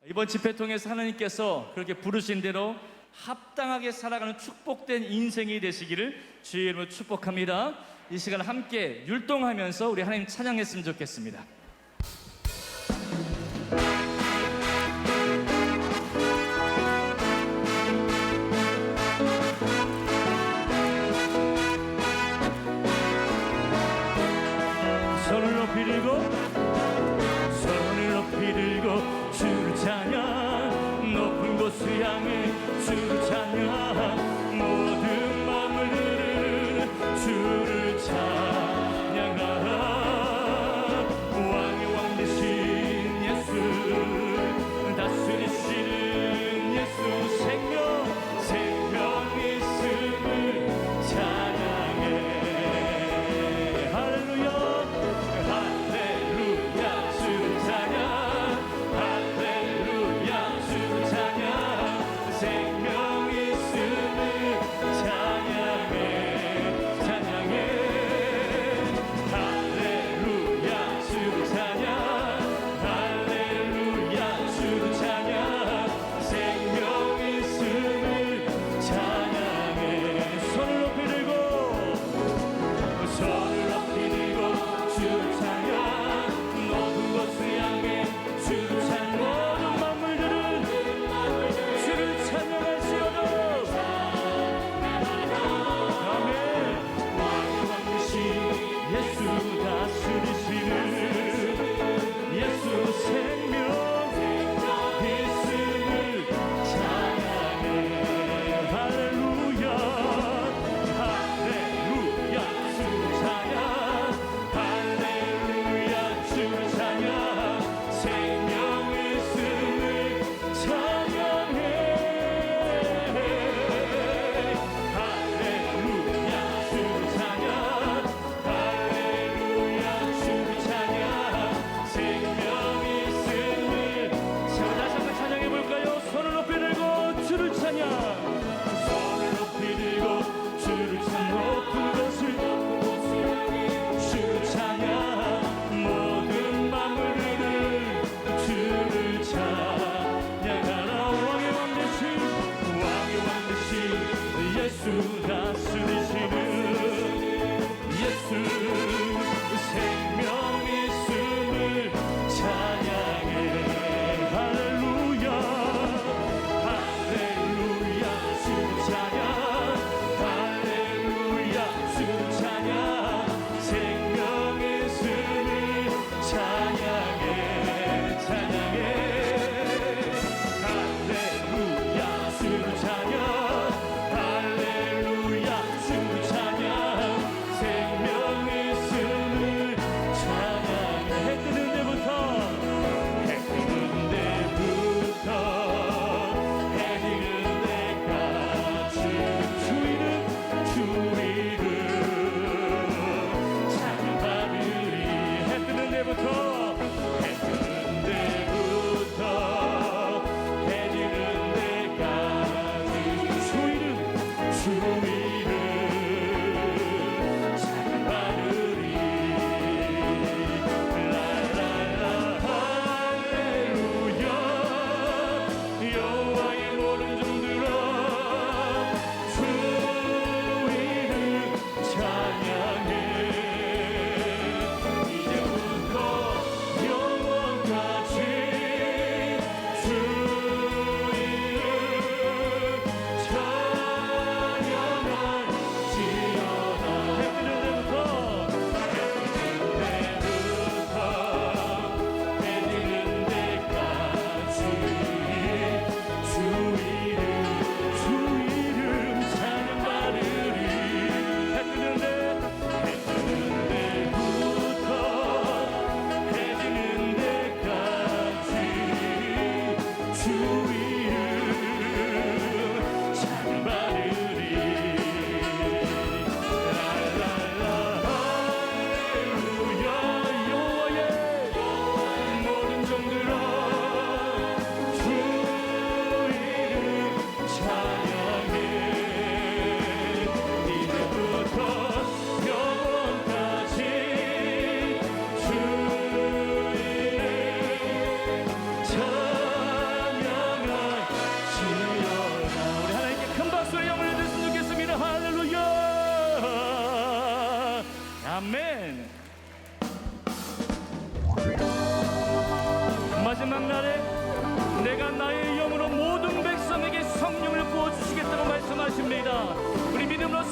이번 집회 통해서 하나님께서 그렇게 부르신 대로 합당하게 살아가는 축복된 인생이 되시기를 주의 이름으로 축복합니다. 이 시간 함께 율동하면서 우리 하나님 찬양했으면 좋겠습니다. 손을 높이 들고 손을 높이 들고 주를 찬양 높은 곳을 향해 주를 찬양 모든 마음을 들으는 주를 찬양하라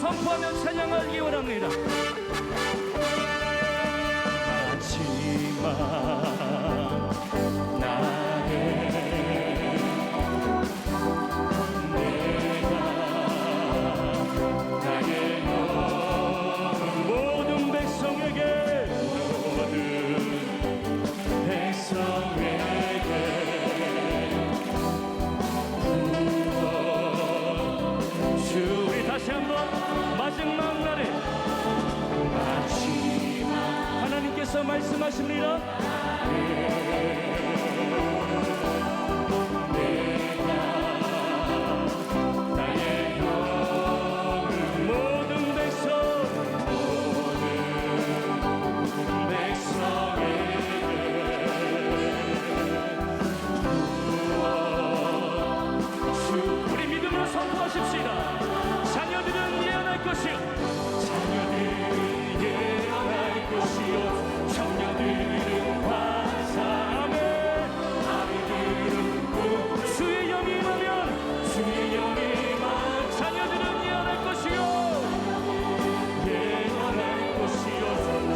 선포하며 찬양하기 원합니다. 마지막 날에 내가 나의 모든 백성에게 우리 다시 한번 마지막 날에 하나님께서 말씀하십니다. 나의 모든 백성에게 우리 믿음으로 선포하십시다. 자녀들은 예언할 것이요, 자녀들은 예언할 것이요, 청년들은 환상하며 아이들은 꿈. 주의 영이 임하면, 주의 영이 임하면 자녀들은 예언할 것이요, 예언할 것이요,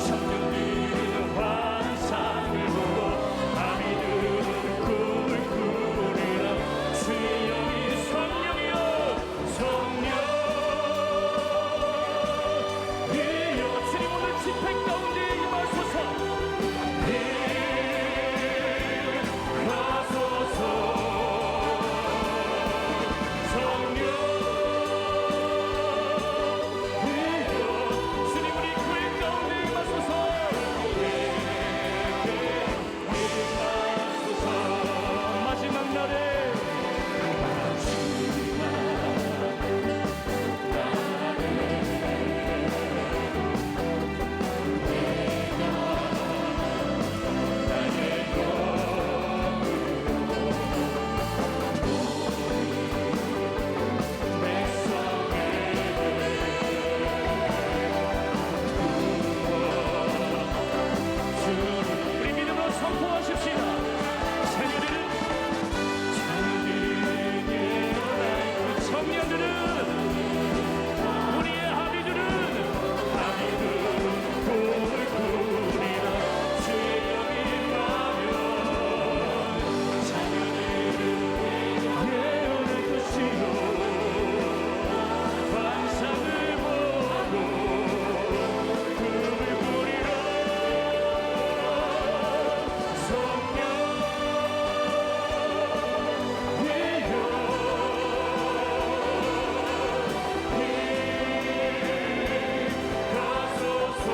청년들은 환상을 보고 아이들은 꿈을 꾸리라. 주의 영이 성령이여, 성령 이여, 주님 오늘 집회 가운데 임하소서. 가소서. 성령 이여, 주님 우리 교회 가운데 임하소서. 임하소서. 마지막 날에 우리 믿음으로 선포하십시다. 자녀들은 예언할 것, 청년들은, 우리의 아비들은 꿈을 꾸리라. 주의 영이 임하면 자녀들은 예언할 것이요, 환상을 보고 꿈을 꾸리라. 성령 가소서.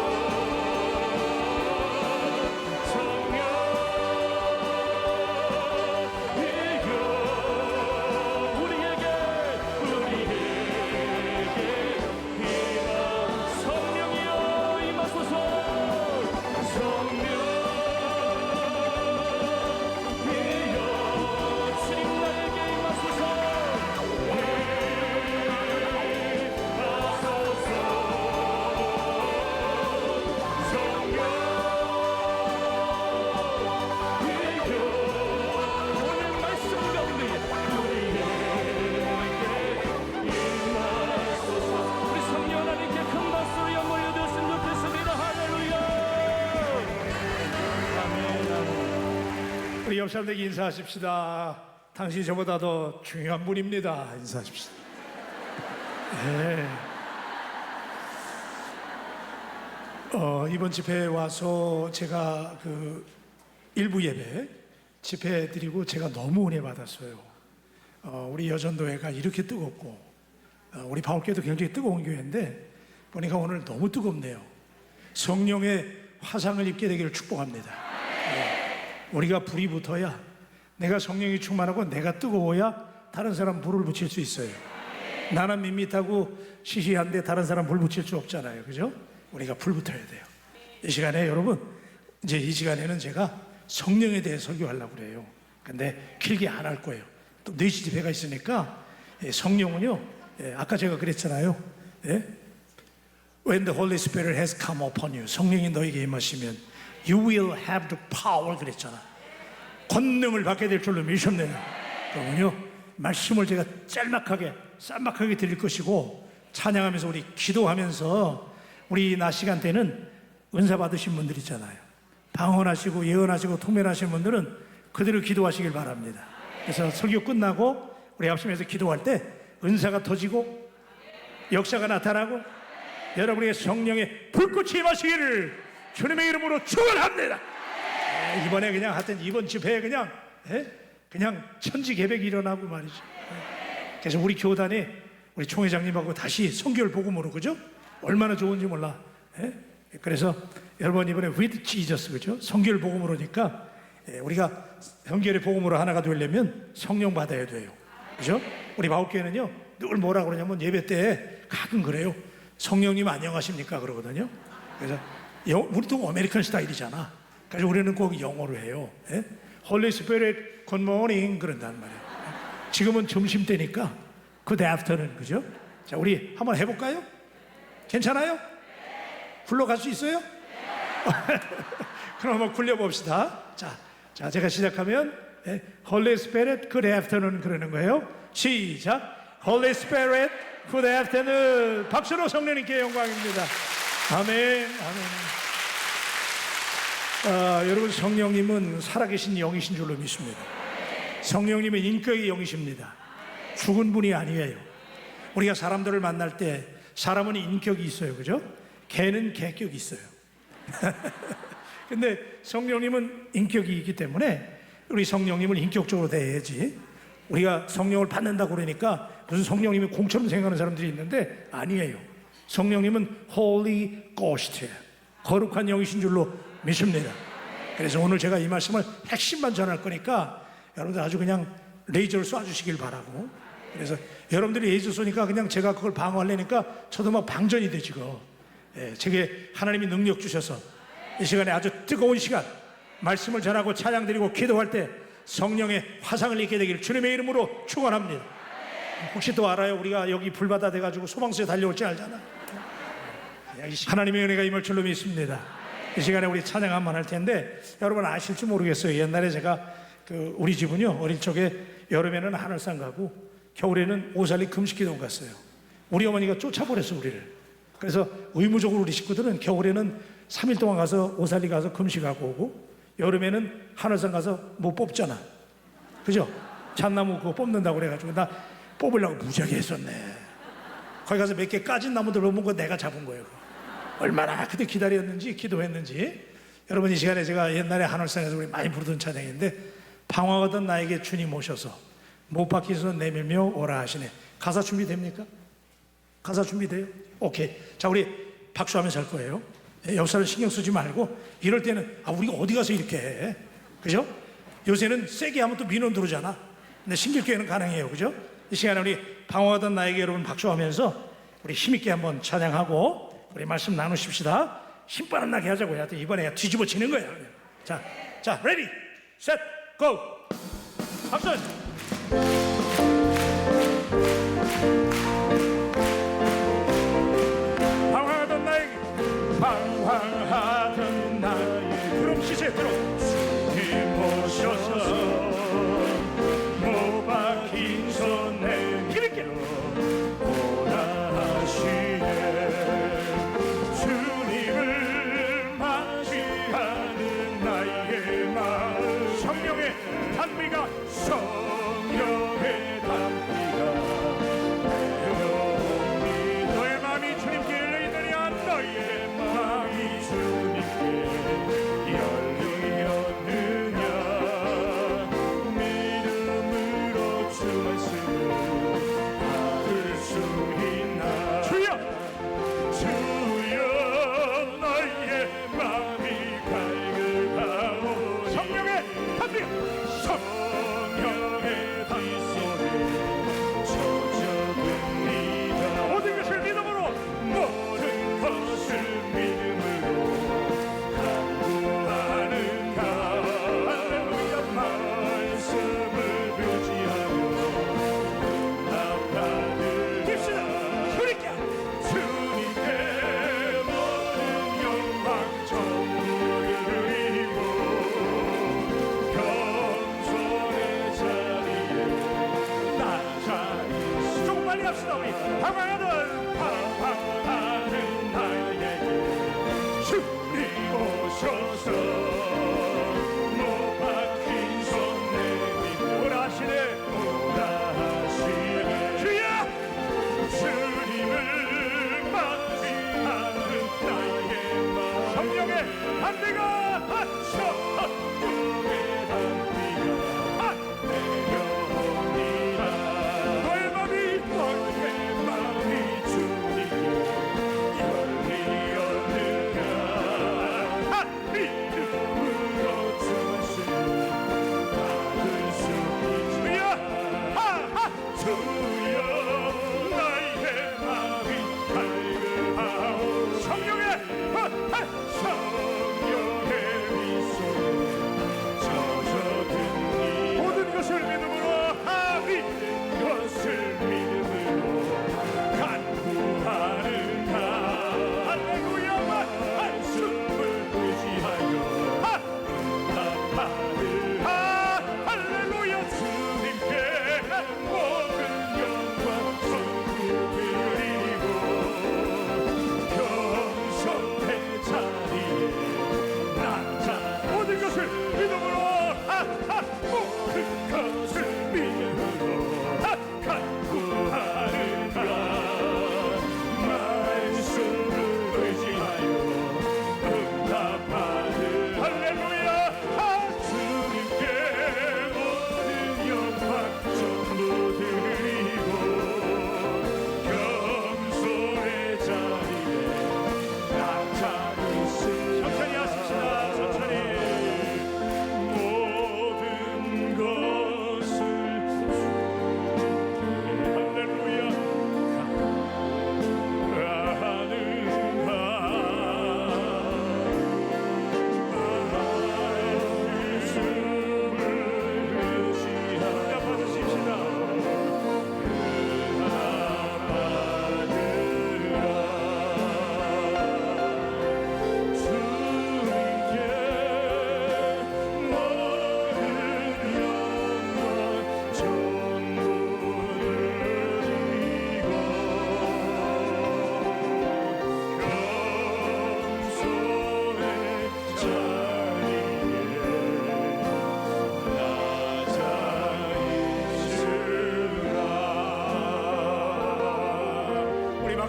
성령 우리에게 성령이여 임하소서. 성령 주님 나에게 임하소서. 성령 오늘 말씀 가운데 우리에게 임하소서. 우리 성령 하나님께 큰 박수로 영광 올려드렸으면 좋겠습니다. 할렐루야. 아멘, 아멘. 우리 옆 사람들에게 인사하십시다. 당신이 저보다 더 중요한 분입니다. 인사하십시다. 네. 이번 집회에 와서 제가 그 일부 예배 집회 드리고 제가 너무 은혜 받았어요. 우리 여전도회가 이렇게 뜨겁고 우리 바울교회도 굉장히 뜨거운 교회인데 보니까 오늘 너무 뜨겁네요. 성령의 화상을 입게 되기를 축복합니다. 우리가 불이 붙어야, 내가 성령이 충만하고 내가 뜨거워야 다른 사람 불을 붙일 수 있어요. 나는 밋밋하고 시시한데 다른 사람 불 붙일 수 없잖아요. 그죠? 우리가 불 붙어야 돼요. 이 시간에 여러분, 이제 이 시간에는 제가 성령에 대해 설교하려고 그래요. 근데 길게 안 할 거예요. 또 4시 집회가 있으니까 성령은요, 아까 제가 그랬잖아요. When the Holy Spirit has come upon you, 성령이 너에게 임하시면 You will have the power 그랬잖아. 권능을 받게 될 줄로 믿으셨네요. 그러면요, 말씀을 제가 짤막하게 쌈박하게 드릴 것이고 찬양하면서 우리 기도하면서 우리 낮 시간 때는 은사 받으신 분들 있잖아요. 방언하시고 예언하시고 통변하시는 분들은 그대로 기도하시길 바랍니다. 그래서 설교 끝나고 우리 합심해서 기도할 때 은사가 터지고 역사가 나타나고 여러분의 성령의 불꽃이 임하시기를 주님의 이름으로 축원합니다. 이번에 그냥 하여튼 이번 집회에 그냥 천지개벽이 일어나고 말이죠. 그래서 우리 교단에 우리 총회장님하고 다시 성결 복음으로, 그죠? 얼마나 좋은지 몰라. 그래서 여러분 이번에 with Jesus, 그죠? 성결 복음으로니까 우리가 성결의 복음으로 하나가 되려면 성령 받아야 돼요, 그죠? 우리 마을교회는요 늘 뭐라 그러냐면 예배 때 가끔 그래요. 성령님 안녕하십니까 그러거든요. 그래서 우리도 아메리칸 스타일이잖아. 그래서 우리는 꼭 영어로 해요. Holy Spirit, Good Morning 그런단 말이에요. 지금은 점심 때니까 Good Afternoon, 그죠? 자, 우리 한번 해볼까요? 괜찮아요? 굴러갈 수 있어요? 그럼 한번 굴려봅시다. 자, 제가 시작하면 Holy Spirit, Good Afternoon 그러는 거예요. 시작. Holy Spirit, Good Afternoon. 박수로 성령님께 영광입니다. 아멘. 여러분, 성령님은 살아계신 영이신 줄로 믿습니다. 성령님은 인격의 영이십니다. 죽은 분이 아니에요. 우리가 사람들을 만날 때 사람은 인격이 있어요, 그죠? 개는 개격이 있어요. 근데 성령님은 인격이 있기 때문에 우리 성령님을 인격적으로 대해야지. 우리가 성령을 받는다고 그러니까 무슨 성령님이 공처럼 생각하는 사람들이 있는데 아니에요. 성령님은 Holy Ghost, 거룩한 영이신 줄로 믿습니다. 그래서 오늘 제가 이 말씀을 핵심만 전할 거니까 여러분들 아주 그냥 레이저를 쏴주시길 바라고. 그래서 여러분들이 레이저 쏘니까 그냥 제가 그걸 방어하려니까 저도 막 방전이 돼 지금. 제게 하나님이 능력 주셔서 이 시간에 아주 뜨거운 시간 말씀을 전하고 찬양 드리고 기도할 때 성령의 화상을 입게 되기를 주님의 이름으로 축원합니다. 혹시 또 알아요? 우리가 여기 불바다 돼가지고 소방서에 달려올지 알잖아. 하나님의 은혜가 임할 줄로 믿습니다. 이 시간에 우리 찬양 한번 할 텐데 여러분 아실지 모르겠어요. 옛날에 제가 우리 집은요 어릴 적에 여름에는 하늘산 가고 겨울에는 오살리 금식기도 갔어요. 우리 어머니가 쫓아버렸어 우리를. 그래서 의무적으로 우리 식구들은 겨울에는 3일 동안 가서 오살리 가서 금식하고 오고 여름에는 하늘산 가서 뭐 뽑잖아, 그죠? 잣나무 그거 뽑는다고 그래가지고 나 뽑으려고 무지하게 했었네. 거기 가서 몇 개 까진 나무들 보면 그거 내가 잡은 거예요. 얼마나 그때 기다렸는지 기도했는지. 여러분 이 시간에 제가 옛날에 하늘산에서 우리 많이 부르던 찬양인데 방황하던 나에게 주님 오셔서 못 박히서 내밀며 오라 하시네. 가사 준비됩니까? 가사 준비돼요? 오케이. 자, 우리 박수하면서 할 거예요. 역사를 신경 쓰지 말고 이럴 때는 우리가 어디 가서 이렇게 해, 그죠? 요새는 세게 하면 또 민원 들어오잖아. 근데 신길교회는 가능해요, 그죠? 이 시간에 우리 방황하던 나에게 여러분 박수하면서 우리 힘있게 한번 찬양하고 우리 말씀 나누십시다. 힘바람 나게 하자고요. 하여튼 이번에 뒤집어 치는 거야. 자, 레디, 셋, 고! 박수! 방황하던 나에게 그럼 시세 들어 주님 오셔서 못 박힌 손에 힘있게 오라 하시네. 주님을 맞이하는 나의 마음 성령의 단미가 성령의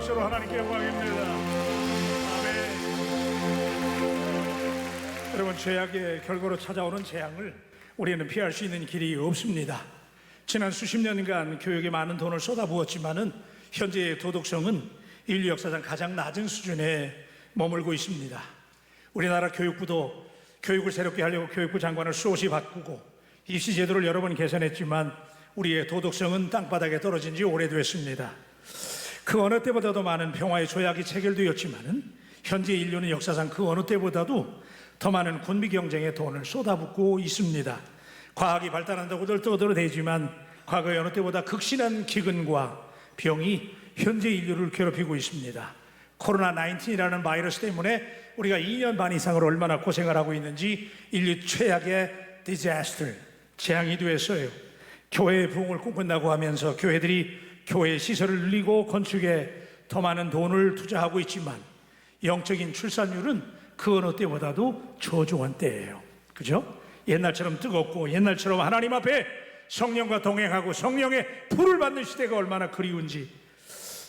박수로 하나님께 영광입니다. 아멘. 여러분, 죄악의 결과로 찾아오는 재앙을 우리는 피할 수 있는 길이 없습니다. 지난 수십 년간 교육에 많은 돈을 쏟아부었지만은 현재의 도덕성은 인류 역사상 가장 낮은 수준에 머물고 있습니다. 우리나라 교육부도 교육을 새롭게 하려고 교육부 장관을 수없이 바꾸고 입시 제도를 여러 번 개선했지만 우리의 도덕성은 땅바닥에 떨어진 지 오래됐습니다. 그 어느 때보다도 많은 평화의 조약이 체결되었지만은 현재 인류는 역사상 그 어느 때보다도 더 많은 군비 경쟁에 돈을 쏟아붓고 있습니다. 과학이 발달한다고들 떠들어대지만 과거의 어느 때보다 극심한 기근과 병이 현재 인류를 괴롭히고 있습니다. 코로나19이라는 바이러스 때문에 우리가 2년 반 이상을 얼마나 고생을 하고 있는지 인류 최악의 디자스터, 재앙이 되었어요. 교회의 부흥을 꿈꾼다고 하면서 교회들이 교회 시설을 늘리고 건축에 더 많은 돈을 투자하고 있지만 영적인 출산율은 그 어느 때보다도 저조한 때예요. 그죠? 옛날처럼 뜨겁고 옛날처럼 하나님 앞에 성령과 동행하고 성령의 불을 받는 시대가 얼마나 그리운지.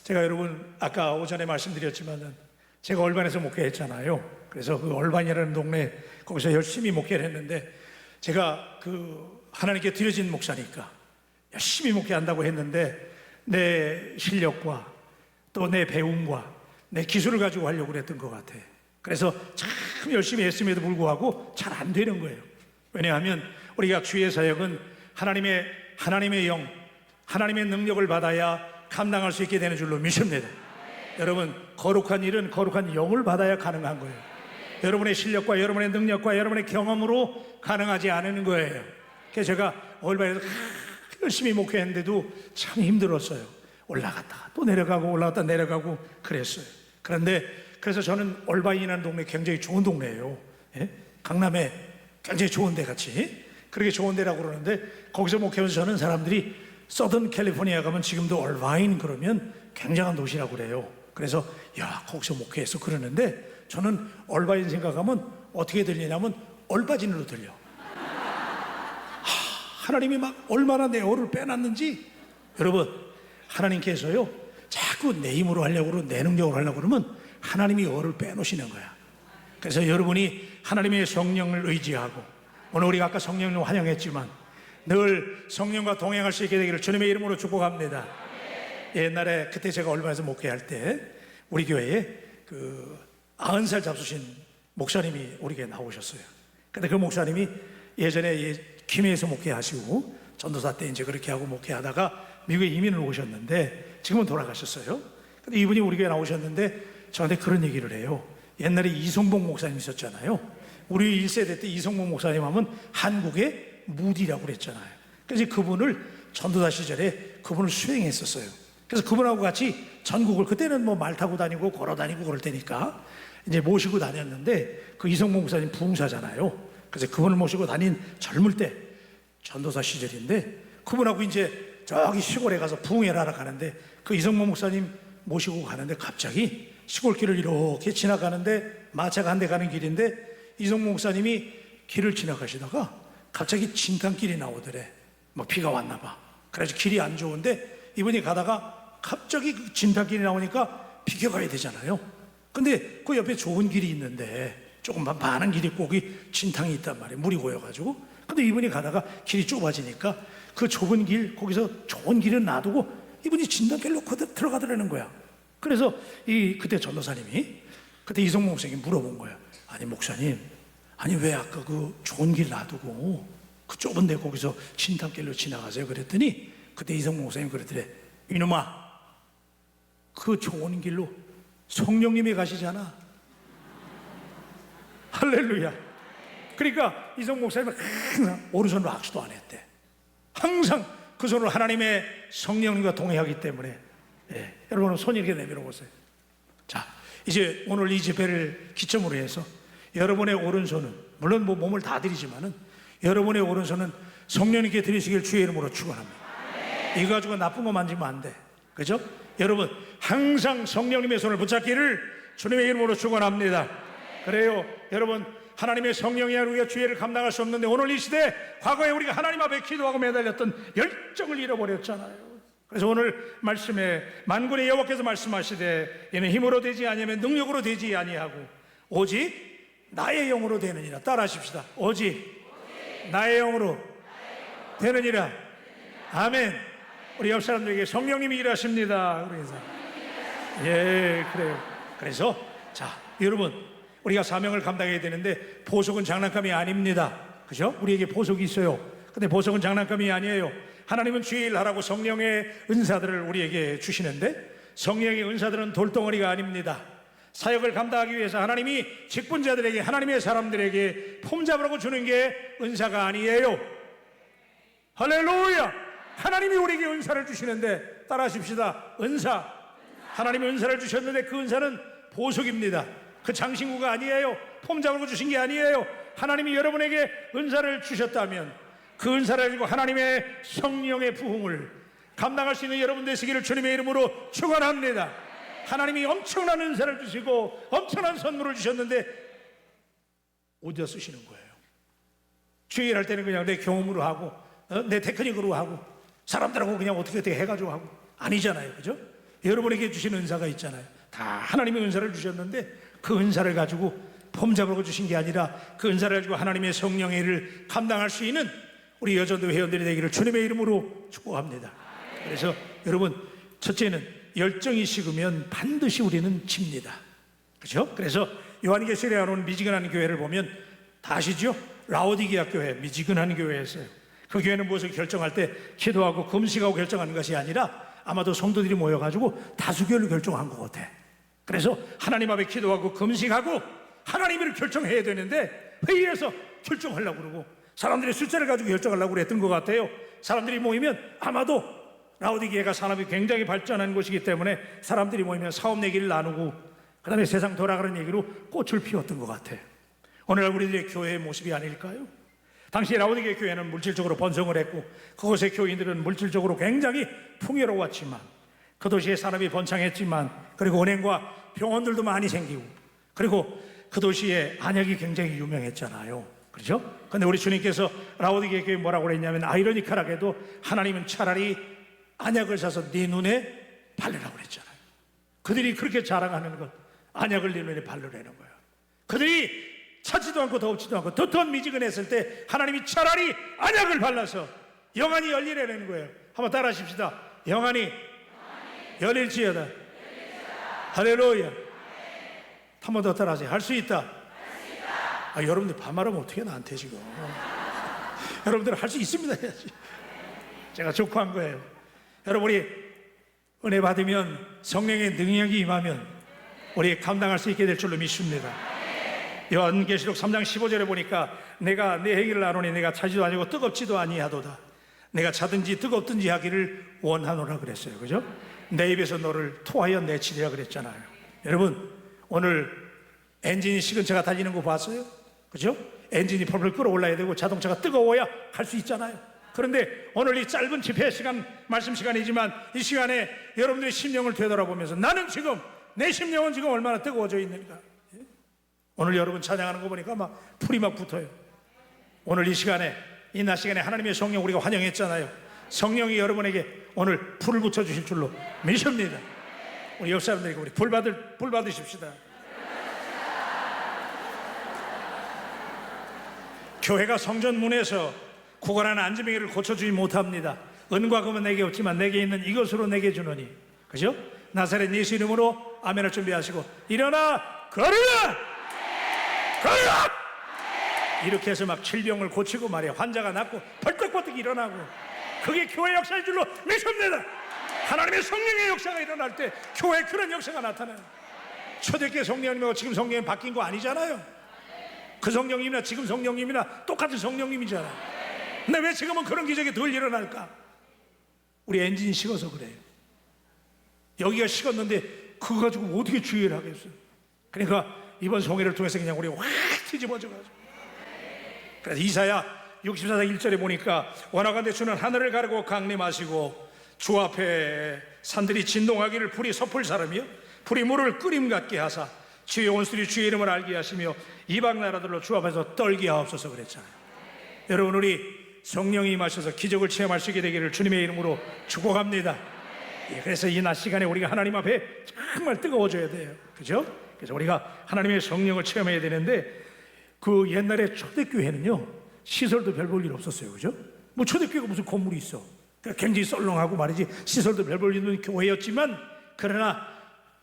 제가 여러분 아까 오전에 말씀드렸지만은 제가 얼반에서 목회했잖아요. 그래서 그 얼반이라는 동네 거기서 열심히 목회를 했는데 제가 그 하나님께 드려진 목사니까 열심히 목회한다고 했는데 내 실력과 또 내 배움과 내 기술을 가지고 하려고 그랬던 것 같아. 그래서 참 열심히 했음에도 불구하고 잘 안 되는 거예요. 왜냐하면 우리가 주의 사역은 하나님의 영, 하나님의 능력을 받아야 감당할 수 있게 되는 줄로 믿습니다. 여러분, 거룩한 일은 거룩한 영을 받아야 가능한 거예요. 여러분의 실력과 여러분의 능력과 여러분의 경험으로 가능하지 않은 거예요. 그래서 제가 얼마에서 열심히 목회했는데도 참 힘들었어요. 올라갔다가 또 내려가고 올라갔다 내려가고 그랬어요. 그래서 저는 얼바인이라는 동네 굉장히 좋은 동네예요. 예? 강남에 굉장히 좋은 데 같이 그렇게 좋은 데라고 그러는데 거기서 목회하면서 저는 사람들이 서던 캘리포니아 가면 지금도 얼바인 그러면 굉장한 도시라고 그래요. 그래서 야 거기서 목회해서 그러는데 저는 얼바인 생각하면 어떻게 들리냐면 얼바진으로 들려. 하나님이 막 얼마나 내 얼을 빼놨는지. 여러분, 하나님께서요 자꾸 내 힘으로 하려고 그러고 내 능력으로 하려고 그러면 하나님이 얼을 빼놓으시는 거야. 그래서 여러분이 하나님의 성령을 의지하고, 오늘 우리가 아까 성령을 환영했지만 늘 성령과 동행할 수 있게 되기를 주님의 이름으로 축복합니다. 옛날에 그때 제가 얼마에서 목회할 때 우리 교회에 그 90살 잡수신 목사님이 우리 교회에 나오셨어요. 근데 그 목사님이 예전에 김해에서 목회하시고 전도사 때 이제 그렇게 하고 목회하다가 미국에 이민을 오셨는데 지금은 돌아가셨어요. 근데 이분이 우리 교회에 나오셨는데 저한테 그런 얘기를 해요. 옛날에 이성복 목사님 있었잖아요. 우리 1세대 때 이성복 목사님 하면 한국의 무디라고 그랬잖아요. 그래서 그분을 전도사 시절에 그분을 수행했었어요. 그래서 그분하고 같이 전국을, 그때는 뭐 말 타고 다니고 걸어 다니고 그럴 때니까 이제 모시고 다녔는데 그 이성복 목사님 부흥사잖아요. 그래서 그분을 모시고 다닌 젊을 때 전도사 시절인데 그분하고 이제 저기 시골에 가서 부흥회를 하러 가는데 그 이성복 목사님 모시고 가는데 갑자기 시골길을 이렇게 지나가는데 마차가 한 대 가는 길인데 이성복 목사님이 길을 지나가시다가 갑자기 진탕길이 나오더래. 뭐 비가 왔나 봐. 그래서 길이 안 좋은데 이분이 가다가 갑자기 그 진탕길이 나오니까 비켜가야 되잖아요. 근데 그 옆에 좋은 길이 있는데 조금만 반은 길이 있고 거기 진탕이 있단 말이에요. 물이 고여가지고. 근데 이분이 가다가 길이 좁아지니까 그 좁은 길, 거기서 좋은 길을 놔두고 이분이 진탕길로 들어가더라는 거야. 그래서 그때 전도사님이 그때 이성목 목사님이 물어본 거야. 아니 목사님, 아니 왜 아까 그 좋은 길 놔두고 그 좁은 데 거기서 진탕길로 지나가세요? 그랬더니 그때 이성목 목사님이 그랬더래. 이놈아, 그 좋은 길로 성령님이 가시잖아. 할렐루야. 그러니까 이성 목사님은 항상 오른손으로 악수도 안 했대. 항상 그 손으로 하나님의 성령님과 동행하기 때문에. 예, 여러분 손 이렇게 내밀어 보세요. 자, 이제 오늘 이 집회를 기점으로 해서 여러분의 오른손은 물론 뭐 몸을 다 드리지만은 여러분의 오른손은 성령님께 드리시길 주의 이름으로 축원합니다. 이거 가지고 나쁜 거 만지면 안 돼. 그죠? 여러분 항상 성령님의 손을 붙잡기를 주님의 이름으로 축원합니다. 그래요. 여러분 하나님의 성령이 우리가 죄를 감당할 수 없는데 오늘 이 시대 과거에 우리가 하나님 앞에 기도하고 매달렸던 열정을 잃어버렸잖아요. 그래서 오늘 말씀에 만군의 여호와께서 말씀하시되 이는 힘으로 되지 아니하면 능력으로 되지 아니하고 오직 나의 영으로 되느니라. 따라하십시다. 오직 나의 영으로 되느니라. 아멘. 우리 옆 사람들에게 성령님이 일하십니다. 그래서 예, 그래요. 그래서 자, 여러분, 우리가 사명을 감당해야 되는데 보석은 장난감이 아닙니다. 그죠? 우리에게 보석이 있어요. 근데 보석은 장난감이 아니에요. 하나님은 주의 일하라고 성령의 은사들을 우리에게 주시는데 성령의 은사들은 돌덩어리가 아닙니다. 사역을 감당하기 위해서 하나님이 직분자들에게, 하나님의 사람들에게 폼 잡으라고 주는 게 은사가 아니에요. 할렐루야! 하나님이 우리에게 은사를 주시는데 따라하십시다. 은사. 하나님이 은사를 주셨는데 그 은사는 보석입니다. 그 장신구가 아니에요. 폼 잡으라고 주신 게 아니에요. 하나님이 여러분에게 은사를 주셨다면 그 은사를 가지고 하나님의 성령의 부흥을 감당할 수 있는 여러분 되시기를 주님의 이름으로 축원합니다. 하나님이 엄청난 은사를 주시고 엄청난 선물을 주셨는데 어디다 쓰시는 거예요? 주의 일할 때는 그냥 내 경험으로 하고 내 테크닉으로 하고 사람들하고 그냥 어떻게 해가지고 하고 아니잖아요. 그죠? 여러분에게 주신 은사가 있잖아요. 다 하나님의 은사를 주셨는데 그 은사를 가지고 폼 잡으라고 주신 게 아니라 그 은사를 가지고 하나님의 성령의 일을 감당할 수 있는 우리 여전도 회원들이 되기를 주님의 이름으로 축복합니다. 그래서 여러분, 첫째는 열정이 식으면 반드시 우리는 집니다. 그렇죠? 그래서 요한계시록에 나오는 미지근한 교회를 보면 다 아시죠? 라오디게아 교회, 미지근한 교회였어요. 그 교회는 무엇을 결정할 때 기도하고 금식하고 결정하는 것이 아니라 아마도 성도들이 모여가지고 다수결로 결정한 것 같아. 그래서 하나님 앞에 기도하고 금식하고 하나님을 결정해야 되는데 회의에서 결정하려고 그러고 사람들의 숫자를 가지고 결정하려고 그랬던 것 같아요. 사람들이 모이면 아마도 라오디게아가 산업이 굉장히 발전한 곳이기 때문에 사람들이 모이면 사업 얘기를 나누고 그 다음에 세상 돌아가는 얘기로 꽃을 피웠던 것 같아요. 오늘날 우리들의 교회의 모습이 아닐까요? 당시 라오디게아 교회는 물질적으로 번성을 했고 그곳의 교인들은 물질적으로 굉장히 풍요로웠지만 그 도시의 산업이 번창했지만 그리고 은행과 병원들도 많이 생기고 그리고 그 도시의 안약이 굉장히 유명했잖아요. 그렇죠? 근데 우리 주님께서 라오디게아 교회에 뭐라고 그랬냐면 아이러니컬하게도 하나님은 차라리 안약을 사서 네 눈에 바르라고 그랬잖아요. 그들이 그렇게 자랑하는 것, 안약을 네 눈에 바르라는 거예요. 그들이 차지도 않고 더웁지도 않고 도토한 미지근했을 때 하나님이 차라리 안약을 발라서 영안이 열리라는 거예요. 한번 따라 하십시다. 영안이 열릴지어다. 할렐루야. 한 번 더 따라 하세요. 할 수 있다. 아, 여러분들 반말하면 어떻게 나한테 지금. 여러분들은 할 수 있습니다 해야지. 제가 족구한 거예요. 여러분이 은혜 받으면 성령의 능력이 임하면 우리 감당할 수 있게 될 줄로 믿습니다. 요한계시록 3장 15절에 보니까 내가 내 행위를 아노니 내가 차지도 아니고 뜨겁지도 아니하도다. 내가 차든지 뜨겁든지 하기를 원하노라 그랬어요. 그죠? 내 입에서 너를 토하여 내치리라 그랬잖아요. 여러분, 오늘 엔진이 식은 차가 달리는 거 봤어요? 그죠? 엔진이 펄펄 끓어올라야 되고 자동차가 뜨거워야 갈 수 있잖아요. 그런데 오늘 이 짧은 집회 시간, 말씀 시간이지만 이 시간에 여러분들의 심령을 되돌아보면서 나는 지금, 내 심령은 지금 얼마나 뜨거워져 있는가. 오늘 여러분 찬양하는 거 보니까 막 풀이 막 붙어요. 오늘 이 시간에, 이 낮 시간에 하나님의 성령 우리가 환영했잖아요. 성령이 여러분에게 오늘 불을 붙여주실 줄로 믿습니다. 우리 옆 사람들에게 우리 불 받으십시다. 교회가 성전 문에서 구걸하는 안지뱅이를 고쳐주지 못합니다. 은과 금은 내게 없지만 내게 있는 이것으로 내게 주노니. 그죠? 나사렛 예수 이름으로 아멘을 준비하시고 일어나 걸으라! 걸으라! 이렇게 해서 막 질병을 고치고 말이야. 환자가 낫고 벌떡벌떡 일어나고 그게 교회 역사인 줄로 믿습니다. 하나님의 성령의 역사가 일어날 때 교회에 그런 역사가 나타나요. 초대교회 성령님하고 지금 성령이 바뀐 거 아니잖아요. 그 성령님이나 지금 성령님이나 똑같은 성령님이잖아요. 근데 왜 지금은 그런 기적이 덜 일어날까? 우리 엔진이 식어서 그래요. 여기가 식었는데 그거 가지고 어떻게 주의를 하겠어요? 그러니까 이번 송해를 통해서 그냥 우리 확 뒤집어져가지고. 그래서 이사야 64장 1절에 보니까 원하건대 주는 하늘을 가르고 강림하시고 주 앞에 산들이 진동하기를 불이 섭을 사람이요 불이 물을 끓임 같게 하사 주의 온수리 주의 이름을 알게 하시며 이방 나라들로 주 앞에서 떨게 하옵소서 그랬잖아요. 여러분, 우리 성령이 임하셔서 기적을 체험할 수 있게 되기를 주님의 이름으로 축복합니다. 그래서 이 낮 시간에 우리가 하나님 앞에 정말 뜨거워져야 돼요. 그죠? 그래서 우리가 하나님의 성령을 체험해야 되는데, 그 옛날에 초대교회는요, 시설도 별 볼 일 없었어요. 그죠? 뭐 초대교회가 무슨 건물이 있어. 그러니까 굉장히 썰렁하고 말이지, 시설도 별 볼 일 없는 교회였지만, 그러나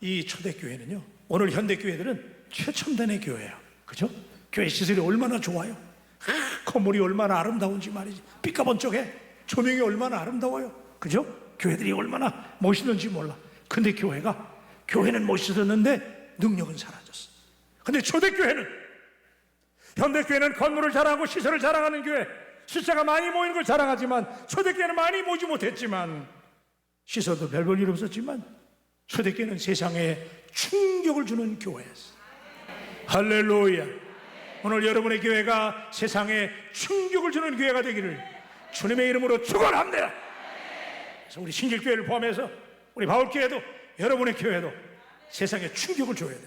이 초대교회는요, 오늘 현대교회들은 최첨단의 교회예요. 그죠? 교회 시설이 얼마나 좋아요. 건물이 얼마나 아름다운지 말이지, 삐까번쩍해. 조명이 얼마나 아름다워요. 그죠? 교회들이 얼마나 멋있는지 몰라. 근데 교회는 멋있었는데 능력은 사라졌어. 근데 초대교회는, 현대교회는 건물을 자랑하고 시설을 자랑하는 교회, 숫자가 많이 모이는 걸 자랑하지만, 초대교회는 많이 모이지 못했지만, 시설도 별 볼 일 없었지만, 초대교회는 세상에 충격을 주는 교회였어. 할렐루야. 오늘 여러분의 교회가 세상에 충격을 주는 교회가 되기를 주님의 이름으로 축원합니다. 그래서 우리 신길교회를 포함해서 우리 바울교회도, 여러분의 교회도 세상에 충격을 줘야 돼.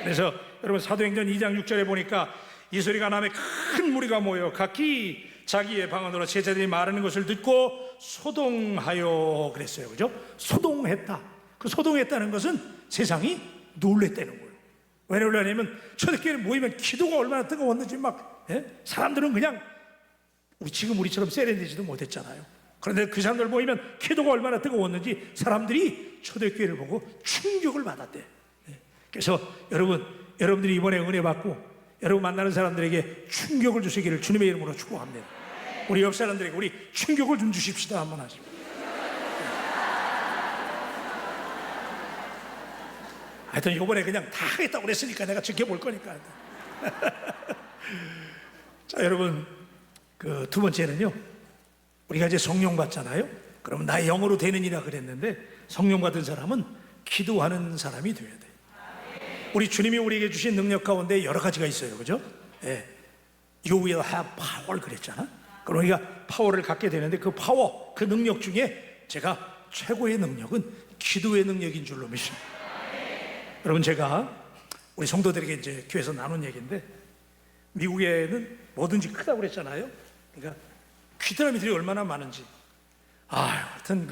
그래서 여러분 사도행전 2장 6절에 보니까 이 소리가 남에 큰 무리가 모여 각기 자기의 방언으로 제자들이 말하는 것을 듣고 소동하여 그랬어요. 그죠? 소동했다. 그 소동했다는 것은 세상이 놀랬다는 거예요. 왜 놀라냐면, 초대교회 모이면 기도가 얼마나 뜨거웠는지 사람들은 그냥 지금 우리처럼 세련되지도 못했잖아요. 그런데 그 사람들 모이면 기도가 얼마나 뜨거웠는지 사람들이 초대교회를 보고 충격을 받았대. 그래서 여러분들이 이번에 은혜 받고 여러분 만나는 사람들에게 충격을 주시기를 주님의 이름으로 축복합니다. 우리 옆 사람들에게 우리 충격을 좀 주십시다. 한번 하시죠. 하여튼 이번에 그냥 다 하겠다고 그랬으니까 내가 지켜볼 거니까. 자, 여러분, 그 두 번째는요, 우리가 이제 성령 받잖아요. 그러면 나의 영으로 되는 이라 그랬는데, 성령 받은 사람은 기도하는 사람이 돼야 돼. 우리 주님이 우리에게 주신 능력 가운데 여러 가지가 있어요. 그죠? You will have power 그랬잖아. 그럼 우리가 파워를 갖게 되는데, 그 파워, 그 능력 중에 제가 최고의 능력은 기도의 능력인 줄로 믿습니다. 여러분, 제가 우리 성도들에게 이제 교회에서 나눈 얘기인데, 미국에는 뭐든지 크다고 그랬잖아요. 그러니까 귀뚜라미들이 얼마나 많은지. 하여튼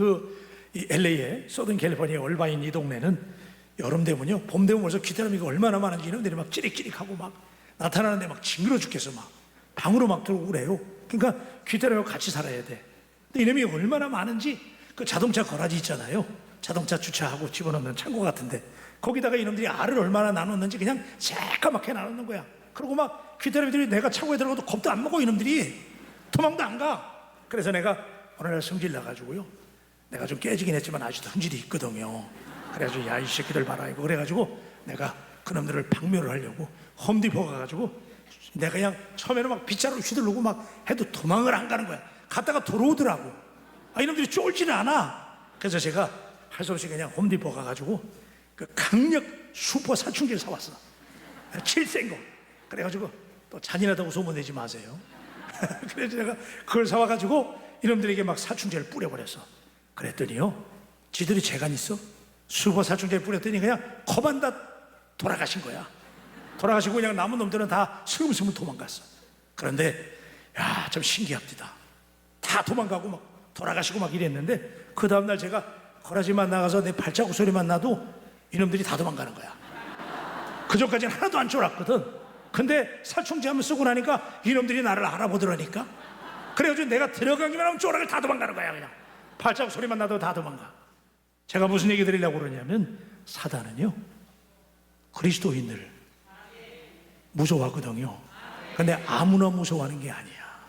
이 LA에 서든 캘리포니아 얼바인 이 동네는 여름 되면요, 봄 되면 벌써 귀뚜라미가 얼마나 많은지 이놈들이 막 찌릿찌릿하고 막 나타나는데 막 징그러 죽겠어. 막 방으로 막 들어오고 그래요. 그러니까 귀뚜라미하고 같이 살아야 돼. 근데 이놈이 얼마나 많은지, 그 자동차 거라지 있잖아요. 자동차 주차하고 집어넣는 창고 같은데, 거기다가 이놈들이 알을 얼마나 나눴는지 그냥 새까맣게 나누는 거야. 그리고 막 귀뚜라미들이 내가 창고에 들어가도 겁도 안 먹어. 이놈들이 도망도 안 가. 그래서 내가 어느 날 성질 나가지고요, 내가 좀 깨지긴 했지만 아직도 흥질이 있거든요. 그래가지고 야, 이 새끼들 봐라 이거. 그래가지고 내가 그놈들을 박멸을 하려고 홈디포 가가지고, 내가 그냥 처음에는 막 빗자루 휘두르고 막 해도 도망을 안 가는 거야. 갔다가 돌아오더라고. 이놈들이 쫄지는 않아. 그래서 제가 할 수 없이 그냥 홈디포 가가지고 그 강력 슈퍼 사춘기를 사왔어. 제일 센 거. 그래가지고 또 잔인하다고 소문내지 마세요. 그래서 내가 그걸 사와가지고 이놈들에게 막 사충제를 뿌려버렸어. 그랬더니요, 지들이 재간 있어. 슈퍼 사충제를 뿌렸더니 그냥 거반다 돌아가신 거야. 돌아가시고 그냥 남은 놈들은 다 스금스금 도망갔어. 그런데 야, 좀 신기합니다. 다 도망가고 막 돌아가시고 막 이랬는데, 그 다음날 제가 거라지만 나가서 내 발자국 소리만 나도 이놈들이 다 도망가는 거야. 그전까지는 하나도 안 쫄았거든. 근데 살충제 한번 쓰고 나니까 이놈들이 나를 알아보더라니까. 그래가지고 내가 들어가기만 하면 쫄아가 다 도망가는 거야. 그냥 발자국 소리만 나도 다 도망가. 제가 무슨 얘기 드리려고 그러냐면, 사단은요, 그리스도인들 무서워하거든요. 근데 아무나 무서워하는 게 아니야.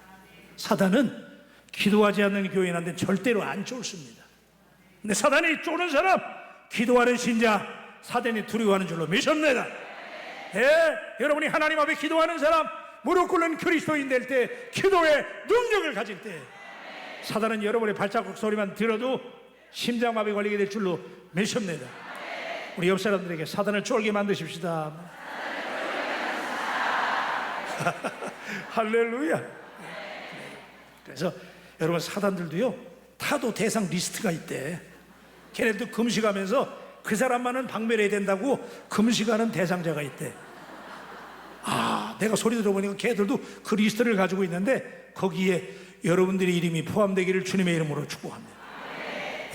사단은 기도하지 않는 교인한테 절대로 안 쫄습니다. 근데 사단이 쫄은 사람, 기도하는 신자, 사단이 두려워하는 줄로 믿습니다. 여러분이 하나님 앞에 기도하는 사람, 무릎 꿇는 그리스도인 될 때, 기도의 능력을 가질 때, 사단은 여러분의 발자국 소리만 들어도 심장마비 걸리게 될 줄로 믿습니다. 우리 옆 사람들에게 사단을 쫄게 만드십시다. 할렐루야. 그래서 여러분, 사단들도요, 타도 대상 리스트가 있대. 걔네도 금식하면서 그 사람만은 박멸해야 된다고 금식하는 대상자가 있대. 내가 소리 들어보니까 걔들도 그 리스트를 가지고 있는데, 거기에 여러분들의 이름이 포함되기를 주님의 이름으로 축복합니다.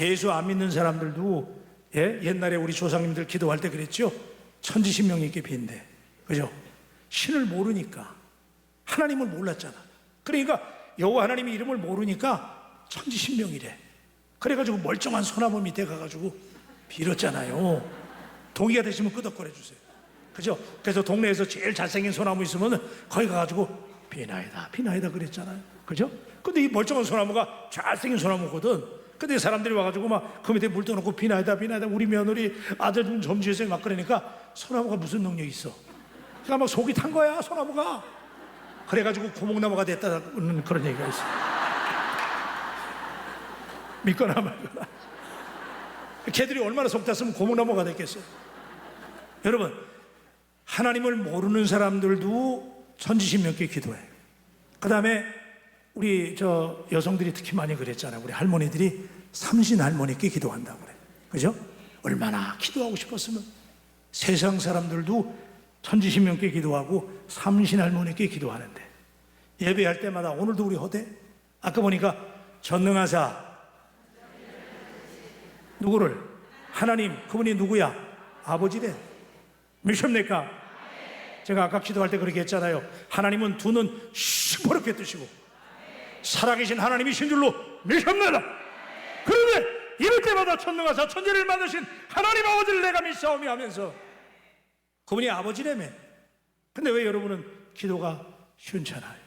예수 안 믿는 사람들도 옛날에 우리 조상님들 기도할 때 그랬죠. 천지신명님께 빈대. 그죠? 신을 모르니까, 하나님을 몰랐잖아. 그러니까 여호와 하나님의 이름을 모르니까 천지신명이래. 그래가지고 멀쩡한 소나무 밑에 가가지고 빌었잖아요. 동의가 되시면 끄덕거려 주세요. 그죠? 그래서 동네에서 제일 잘생긴 소나무 있으면 거기 가가지고 비나이다 비나이다 그랬잖아요. 그죠? 근데 이 멀쩡한 소나무가 잘생긴 소나무거든. 근데 사람들이 와가지고 막 그 밑에 물 떠놓고 비나이다 비나이다 우리 며느리 아들 좀 점지해서 막 그러니까 소나무가 무슨 능력이 있어? 그러니까 막 속이 탄 거야 소나무가. 그래가지고 고목나무가 됐다는 그런 얘기가 있어. 믿거나 말거나. 걔들이 얼마나 속 탔으면 고목나무가 됐겠어요. 여러분, 하나님을 모르는 사람들도 천지신명께 기도해. 그 다음에 우리 저 여성들이 특히 많이 그랬잖아요. 우리 할머니들이 삼신 할머니께 기도한다고 그래. 그죠? 얼마나 기도하고 싶었으면 세상 사람들도 천지신명께 기도하고 삼신 할머니께 기도하는데 예배할 때마다 오늘도 우리 호대 아까 보니까 전능하사 누구를? 하나님, 그분이 누구야? 아버지래. 믿습니까? 제가 아까 기도할 때 그렇게 했잖아요. 하나님은 두 눈 시퍼렇게 뜨시고 살아계신 하나님이신 줄로 믿습니다. 그런데 이럴 때마다 천능하사 천지를 만드신 하나님 아버지를 내가 믿사오며 하면서 그분이 아버지라며. 근데 왜 여러분은 기도가 시원찮아요?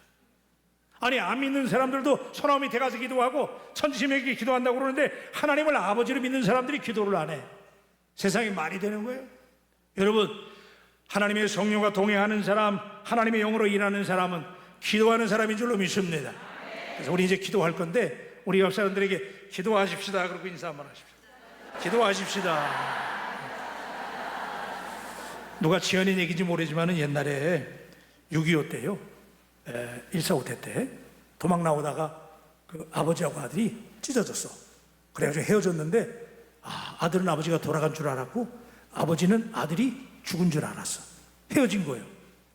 아니 안 믿는 사람들도 소나무 밑에 가서 기도하고 천지신명에게 기도한다고 그러는데 하나님을 아버지로 믿는 사람들이 기도를 안 해. 세상이 말이 되는 거예요? 여러분, 하나님의 성령과 동행하는 사람, 하나님의 영으로 일하는 사람은 기도하는 사람인 줄로 믿습니다. 그래서 우리 이제 기도할 건데 우리 옆 사람들에게 기도하십시다 그러고 인사 한번 하십시오. 기도하십시다. 누가 지어낸 얘기인지 모르지만 옛날에 6.25 때요 1.4.5태 때 도망 나오다가 그 아버지하고 아들이 찢어졌어. 그래가지고 헤어졌는데 아들은 아버지가 돌아간 줄 알았고 아버지는 아들이 죽은 줄 알았어. 헤어진 거예요.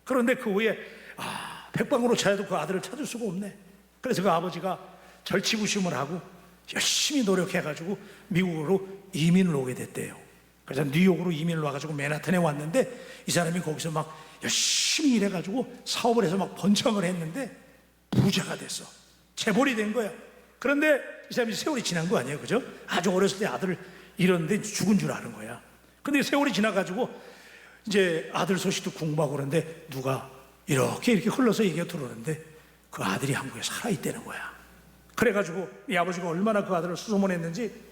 그런데 그 후에 백방으로 찾아도 그 아들을 찾을 수가 없네. 그래서 그 아버지가 절치부심을 하고 열심히 노력해가지고 미국으로 이민을 오게 됐대요. 그래서 뉴욕으로 이민을 와가지고 맨하탄에 왔는데 이 사람이 거기서 막 열심히 일해가지고 사업을 해서 막 번창을 했는데 부자가 됐어. 재벌이 된 거야. 그런데 이 사람이 세월이 지난 거 아니에요, 그죠? 아주 어렸을 때 아들을 잃었는데 죽은 줄 아는 거야. 근데 세월이 지나가지고 이제 아들 소식도 궁금하고 그러는데 누가 이렇게 흘러서 얘기가 들어오는데 그 아들이 한국에 살아있다는 거야. 그래가지고 이 아버지가 얼마나 그 아들을 수소문했는지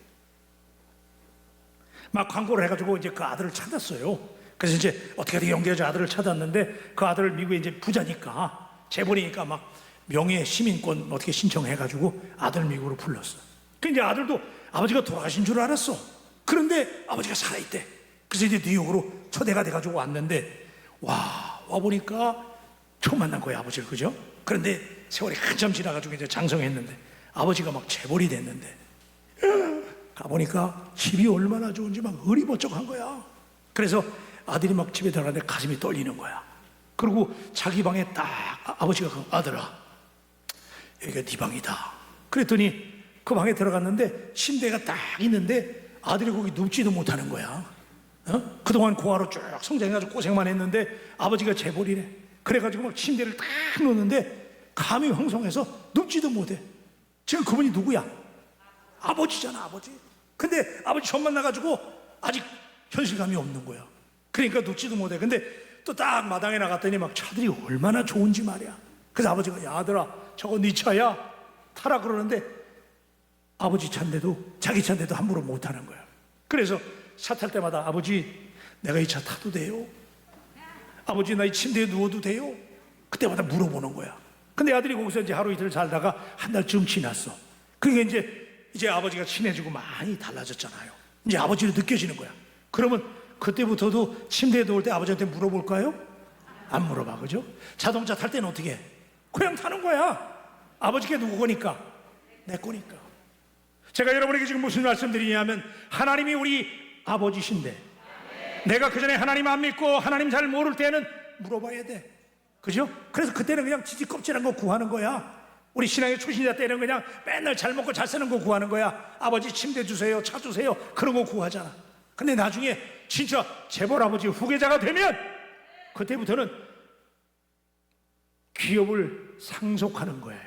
막 광고를 해가지고 이제 그 아들을 찾았어요. 그래서 이제 어떻게든 연결해서 아들을 찾았는데 그 아들을 미국에 이제 부자니까 재벌이니까 막 명예 시민권 어떻게 신청해가지고 아들 미국으로 불렀어. 그 이제 아들도 아버지가 돌아가신 줄 알았어. 그런데 아버지가 살아있대. 그래서 이제 뉴욕으로 초대가 돼가지고 왔는데 와 보니까 처음 만난 거야 아버지를. 그죠? 그런데 세월이 한참 지나가지고 이제 장성했는데 아버지가 막 재벌이 됐는데 가보니까 집이 얼마나 좋은지 막 의리버쩍한 거야. 그래서 아들이 막 집에 들어가는데 가슴이 떨리는 거야. 그리고 자기 방에 딱 아버지가 아들아 여기가 네 방이다. 그랬더니 그 방에 들어갔는데 침대가 딱 있는데 아들이 거기 눕지도 못하는 거야. 그동안 고아로 쭉 성장해가지고 고생만 했는데 아버지가 재벌이래. 그래가지고 막 침대를 딱 놓는데 감이 황송해서 눕지도 못해. 지금 그분이 누구야? 아버지잖아, 아버지. 근데 아버지 처음 만나가지고 아직 현실감이 없는 거야. 그러니까 눕지도 못해. 근데 또 딱 마당에 나갔더니 막 차들이 얼마나 좋은지 말이야. 그래서 아버지가 야 아들아 저거 네 차야 타라 그러는데 아버지 차인데도 자기 차인데도 함부로 못 타는 거야. 그래서 차 탈 때마다 아버지 내가 이 차 타도 돼요? 아버지 나 이 침대에 누워도 돼요? 그때마다 물어보는 거야. 근데 아들이 거기서 이제 하루 이틀 살다가 한 달쯤 지났어. 그러니까 이제 아버지가 친해지고 많이 달라졌잖아요. 이제 아버지로 느껴지는 거야. 그러면 그때부터도 침대에 누울 때 아버지한테 물어볼까요? 안 물어봐, 그죠? 자동차 탈 때는 어떻게 해? 그냥 타는 거야. 아버지께 누구 거니까? 내 거니까. 제가 여러분에게 지금 무슨 말씀드리냐면 하나님이 우리 아버지신데 내가 그 전에 하나님 안 믿고 하나님 잘 모를 때는 물어봐야 돼. 그죠? 그래서 그때는 그냥 지지껍질한 거 구하는 거야. 우리 신앙의 초신자 때는 그냥 맨날 잘 먹고 잘 사는 거 구하는 거야. 아버지 침대 주세요, 차 주세요, 그런 거 구하잖아. 근데 나중에 진짜 재벌 아버지 후계자가 되면 그때부터는 기업을 상속하는 거예요.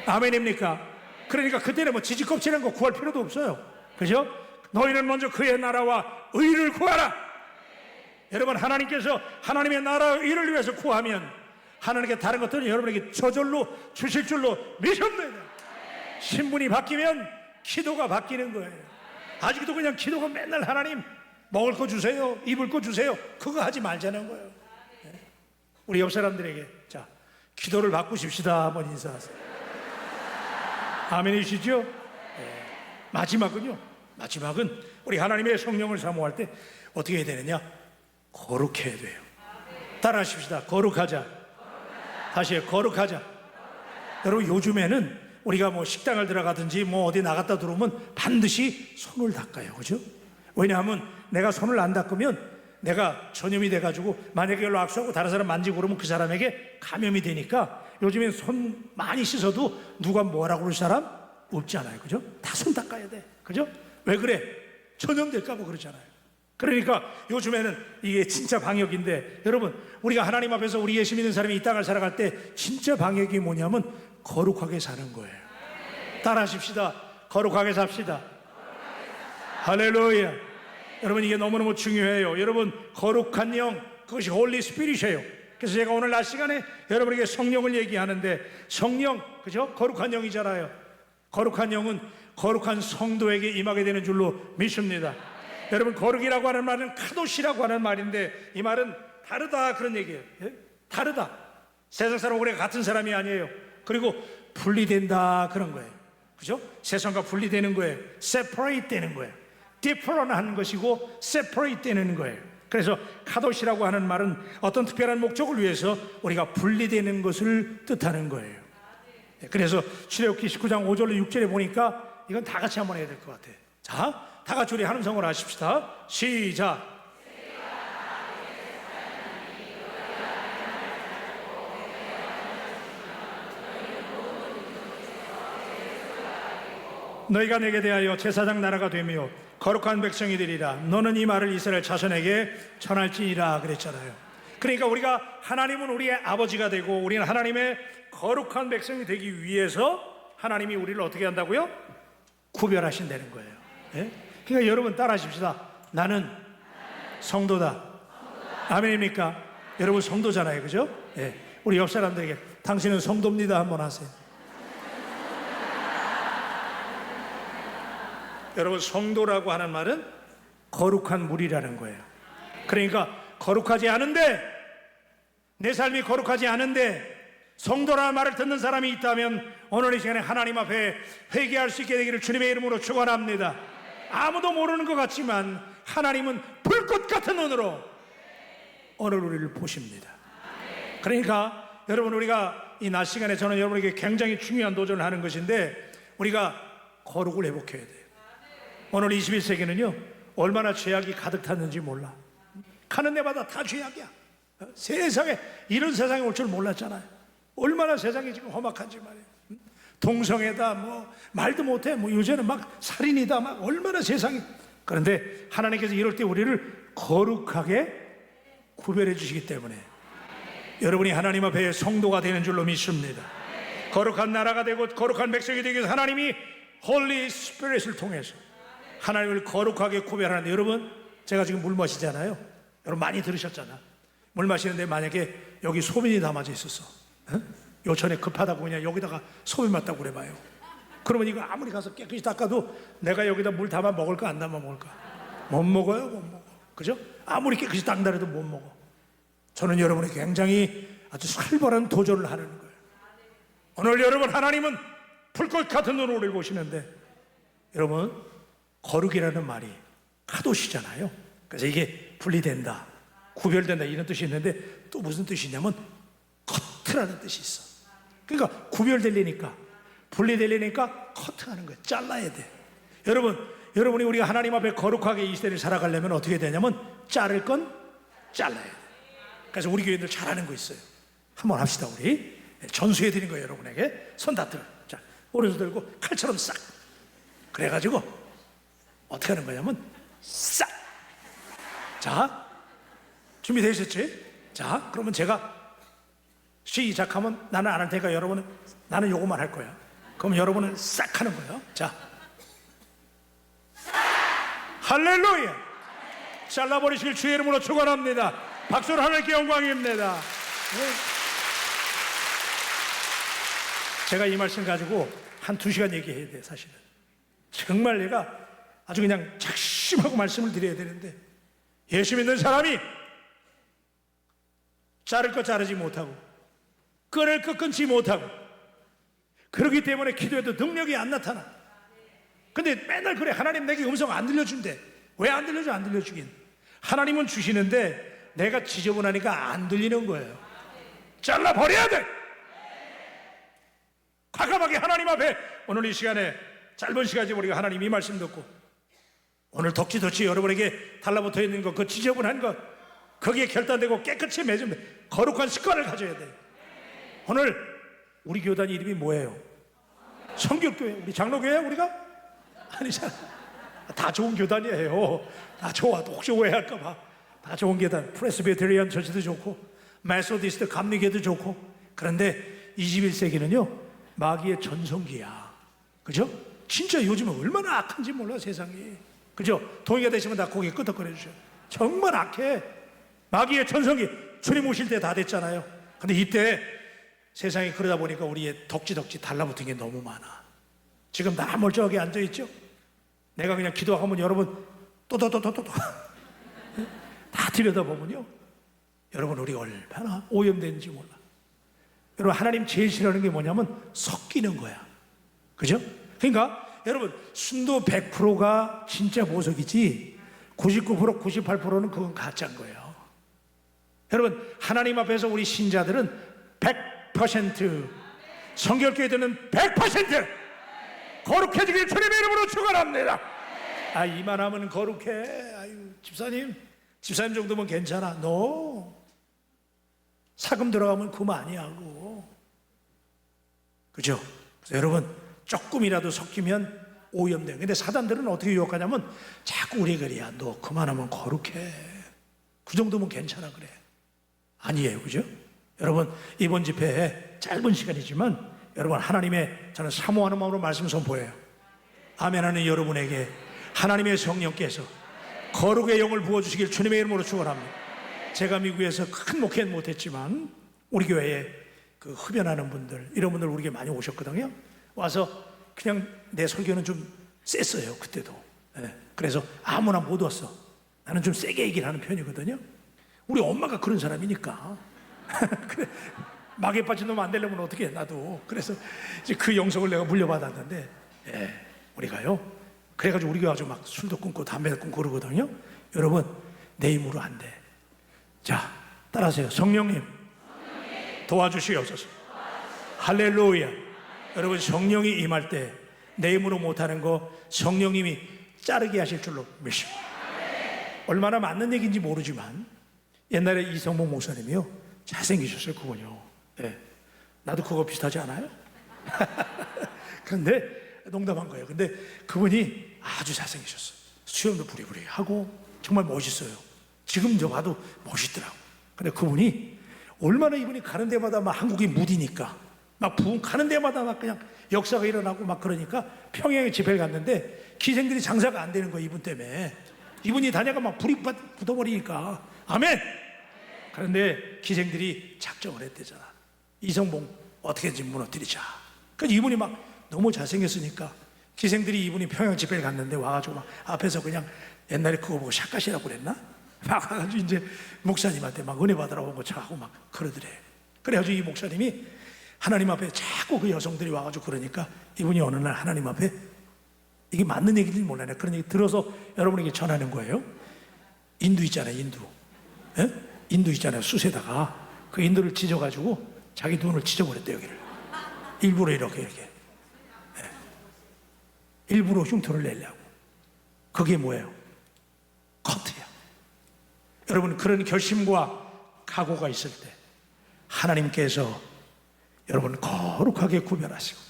아멘입니까? 그러니까 그때는 뭐 지지껍질한 거 구할 필요도 없어요. 그죠? 너희는 먼저 그의 나라와 의를 구하라. 여러분, 하나님께서 하나님의 나라와 의를 위해서 구하면 하나님께 다른 것들은 여러분에게 저절로 주실 줄로 믿습니다. 신분이 바뀌면 기도가 바뀌는 거예요. 아직도 그냥 기도가 맨날 하나님 먹을 거 주세요, 입을 거 주세요, 그거 하지 말자는 거예요. 우리 옆 사람들에게 자, 기도를 바꾸십시다 한번 인사하세요. 아멘이시죠? 마지막은요, 마지막은 우리 하나님의 성령을 사모할 때 어떻게 해야 되느냐? 거룩해야 돼요. 따라하십시다. 거룩하자. 다시 거룩하자. 여러분, 요즘에는 우리가 뭐 식당을 들어가든지 뭐 어디 나갔다 들어오면 반드시 손을 닦아요. 그죠? 왜냐하면 내가 손을 안 닦으면 내가 전염이 돼가지고 만약에 열로 악수하고 다른 사람 만지고 그러면 그 사람에게 감염이 되니까 요즘엔 손 많이 씻어도 누가 뭐라고 그럴 사람 없잖아요. 그죠? 다 손 닦아야 돼. 그죠? 왜 그래? 전염될까 봐 그러잖아요. 그러니까 요즘에는 이게 진짜 방역인데, 여러분, 우리가 하나님 앞에서 우리 예수 믿는 사람이 이 땅을 살아갈 때 진짜 방역이 뭐냐면 거룩하게 사는 거예요. 따라하십시다. 거룩하게 삽시다. 할렐루야. 여러분, 이게 너무너무 중요해요. 여러분, 거룩한 영, 그것이 홀리 스피릿이에요. 그래서 제가 오늘 낮 시간에 여러분에게 성령을 얘기하는데, 성령, 그죠? 거룩한 영이잖아요. 거룩한 영은 거룩한 성도에게 임하게 되는 줄로 믿습니다. 여러분, 거룩이라고 하는 말은 카도시라고 하는 말인데, 이 말은 다르다 그런 얘기예요. 예? 다르다. 세상 사람과 우리가 같은 사람이 아니에요. 그리고 분리된다 그런 거예요. 그죠? 세상과 분리되는 거예요. separate 되는 거예요. different 하는 것이고 separate 되는 거예요. 그래서 카도시라고 하는 말은 어떤 특별한 목적을 위해서 우리가 분리되는 것을 뜻하는 거예요. 그래서 출애굽기 19장 5절로 6절에 보니까 이건 다 같이 한번 해야 될 것 같아요. 자, 다 같이 우리 하는 성으로 하십시다. 시작. 너희가 내게 대하여 제사장 나라가 되며 거룩한 백성이 되리라. 너는 이 말을 이스라엘 자손에게 전할지니라 그랬잖아요. 그러니까 우리가 하나님은 우리의 아버지가 되고 우리는 하나님의 거룩한 백성이 되기 위해서 하나님이 우리를 어떻게 한다고요? 구별하신다는 거예요. 예? 그러니까 여러분 따라하십시다. 나는 성도다. 아멘입니까? 여러분 성도잖아요. 그죠? 예. 우리 옆 사람들에게 당신은 성도입니다 한번 하세요. 여러분, 성도라고 하는 말은 거룩한 무리라는 거예요. 그러니까 거룩하지 않은데, 내 삶이 거룩하지 않은데 성도라는 말을 듣는 사람이 있다면 오늘 이 시간에 하나님 앞에 회개할 수 있게 되기를 주님의 이름으로 축원합니다. 아무도 모르는 것 같지만 하나님은 불꽃 같은 눈으로 오늘 우리를 보십니다. 그러니까 여러분, 우리가 이 낮 시간에 저는 여러분에게 굉장히 중요한 도전을 하는 것인데, 우리가 거룩을 회복해야 돼요. 오늘 21세기는요 얼마나 죄악이 가득 탔는지 몰라. 가는 데마다 다 죄악이야. 세상에 이런 세상이 올 줄 몰랐잖아요. 얼마나 세상이 지금 험악한지 말이에요. 동성애다 뭐 말도 못해, 뭐 요새는 막 살인이다, 막 얼마나 세상이. 그런데 하나님께서 이럴 때 우리를 거룩하게 구별해 주시기 때문에 여러분이 하나님 앞에 성도가 되는 줄로 믿습니다. 거룩한 나라가 되고 거룩한 백성이 되기 위해서 하나님이 홀리 스피릿을 통해서 하나님을 거룩하게 구별하는데, 여러분 제가 지금 물 마시잖아요. 여러분 많이 들으셨잖아. 물 마시는데 만약에 여기 소변이 담아져 있었어, 요천에 급하다고 그냥 여기다가 소변 맞다고 그래봐요. 그러면 이거 아무리 가서 깨끗이 닦아도 내가 여기다 물 담아 먹을까 안 담아 먹을까? 못 먹어요. 못 먹어. 그죠? 아무리 깨끗이 닦는다 해도 못 먹어. 저는 여러분이 굉장히 아주 살벌한 도전을 하는 거예요. 오늘 여러분, 하나님은 불꽃 같은 눈으로 우리를 보시는데, 여러분 거룩이라는 말이 카도시잖아요. 그래서 이게 분리된다, 구별된다 이런 뜻이 있는데, 또 무슨 뜻이 있냐면 커트라는 뜻이 있어. 그러니까 구별되려니까, 분리되려니까 커트하는 거예요. 잘라야 돼. 여러분이 우리가 하나님 앞에 거룩하게 이 시대를 살아가려면 어떻게 되냐면 자를 건 잘라야 돼. 그래서 우리 교회들 잘하는 거 있어요. 한번 합시다. 우리 전수해 드린 거예요. 여러분에게 손 다 들어. 자, 오른손 들고 칼처럼 싹. 그래가지고 어떻게 하는 거냐면 싹. 자, 준비되셨지? 자, 그러면 제가 시작하면 나는 안 할 테니까 여러분은 나는 요것만 할 거야. 그럼 여러분은 싹 하는 거예요. 자, 할렐루야. 잘라버리시길 주의 이름으로 축원합니다. 박수로 하나님께 영광입니다. 네. 제가 이 말씀 가지고 한 2시간 얘기해야 돼. 사실은 정말 내가 아주 그냥 작심하고 말씀을 드려야 되는데, 예수 믿는 사람이 자를 것 자르지 못하고 끊을 것 끊지 못하고 그러기 때문에 기도해도 능력이 안 나타나. 근데 맨날 그래, 하나님 내게 음성 안 들려준대. 왜 안 들려줘? 안 들려주긴. 하나님은 주시는데 내가 지저분하니까 안 들리는 거예요. 잘라버려야 돼. 과감하게 하나님 앞에, 오늘 이 시간에 짧은 시간이지 우리가 하나님 이 말씀 듣고 오늘 덕지덕지 여러분에게 달라붙어 있는 것, 그 지저분한 것, 거기에 결단되고 깨끗이 맺으면 거룩한 습관을 가져야 돼. 오늘 우리 교단 이름이 뭐예요? 성결교회. 우리 장로교회 우리가? 아니잖아. 다 좋은 교단이에요. 다 좋아. 혹시 오해할까 봐. 다 좋은 교단. 프레스비테리안 처치도 좋고 메소디스트 감리교도 좋고. 그런데 21세기는요 마귀의 전성기야. 그죠? 진짜 요즘은 얼마나 악한지 몰라 세상이. 그죠? 동의가 되시면 다 고개 끄덕거려 주셔. 정말 악해. 마귀의 전성기. 주님 오실 때 다 됐잖아요. 근데 이때 세상이 그러다 보니까 우리의 덕지덕지 달라붙은 게 너무 많아. 지금 다 멀쩡하게 앉아있죠? 내가 그냥 기도하면 여러분 또또또또또 다 들여다보면요, 여러분 우리 얼마나 오염되는지 몰라. 여러분 하나님 제일 싫어하는 게 뭐냐면 섞이는 거야. 그죠? 그러니까 여러분 순도 100%가 진짜 보석이지 99% 98%는 그건 가짜인 거예요. 여러분 하나님 앞에서 우리 신자들은 100%, 성결교회들은 100% 거룩해지길 주님의 이름으로 축원합니다. 아, 이만하면 거룩해. 아유, 집사님 정도면 괜찮아. 너 사금 들어가면 그만이야고. 그죠? 그래서 여러분 조금이라도 섞이면 오염돼. 근데 사단들은 어떻게 유혹하냐면 자꾸 우리 그래야 너 그만하면 거룩해. 그 정도면 괜찮아 그래. 아니에요, 그죠? 여러분 이번 집회에 짧은 시간이지만 여러분 하나님의, 저는 사모하는 마음으로 말씀 선포해요. 아멘하는 여러분에게 하나님의 성령께서 거룩의 영을 부어주시길 주님의 이름으로 축원합니다. 제가 미국에서 큰 목회는 못했지만 우리 교회에 그 흡연하는 분들, 이런 분들 우리에게 많이 오셨거든요. 와서 그냥 내 설교는 좀 셌어요 그때도. 네. 그래서 아무나 못 왔어. 나는 좀 세게 얘기를 하는 편이거든요. 우리 엄마가 그런 사람이니까. 그래, 막에 빠진 놈 안 되려면 어떻게 해, 나도. 그래서 이제 그 영성을 내가 물려받았는데, 예, 우리가요. 그래가지고 우리 교회 아주 막 술도 끊고 담배도 끊고 그러거든요. 여러분, 내 힘으로 안 돼. 자, 따라하세요. 성령님, 도와주시옵소서. 할렐루야. 여러분, 성령이 임할 때 내 힘으로 못하는 거 성령님이 자르게 하실 줄로 믿습니다. 얼마나 맞는 얘기인지 모르지만 옛날에 이성봉 목사님이요, 잘생기셨어요 그분요. 네. 나도 그거 비슷하지 않아요? 그런데 농담한 거예요. 근데 그분이 아주 잘생기셨어요. 수염도 부리부리 하고 정말 멋있어요. 지금 저 봐도 멋있더라고. 근데 그분이 얼마나, 이분이 가는 데마다 막 한국이 무디니까 막 부흥 가는 데마다 막 그냥 역사가 일어나고 막 그러니까 평양에 집회를 갔는데 기생들이 장사가 안 되는 거예요 이분 때문에. 이분이 다녀가 막 불이 붙어버리니까. 아멘. 그런데 기생들이 작정을 했대잖아. 이성봉 어떻게든지 무너뜨리자. 그래서 이분이 막 너무 잘생겼으니까 기생들이, 이분이 평양 집회를 갔는데 와가지고 막 앞에서 그냥 옛날에 그거 보고 샷갓이라고 그랬나? 막 와가지고 이제 목사님한테 막 은혜 받으라고 온 것처럼 하고 막 그러더래. 그래가지고 이 목사님이 하나님 앞에 자꾸 그 여성들이 와가지고 그러니까 이분이 어느 날 하나님 앞에, 이게 맞는 얘기인지 몰라요. 그런 얘기 들어서 여러분에게 전하는 거예요. 인두 있잖아요, 인두. 예? 인두 있잖아요, 숯에다가. 그 인두를 찢어가지고 자기 눈을 찢어버렸대, 여기를. 일부러 이렇게. 예. 일부러 흉터를 내려고. 그게 뭐예요? 커트야. 여러분, 그런 결심과 각오가 있을 때 하나님께서 여러분 거룩하게 구별하시고,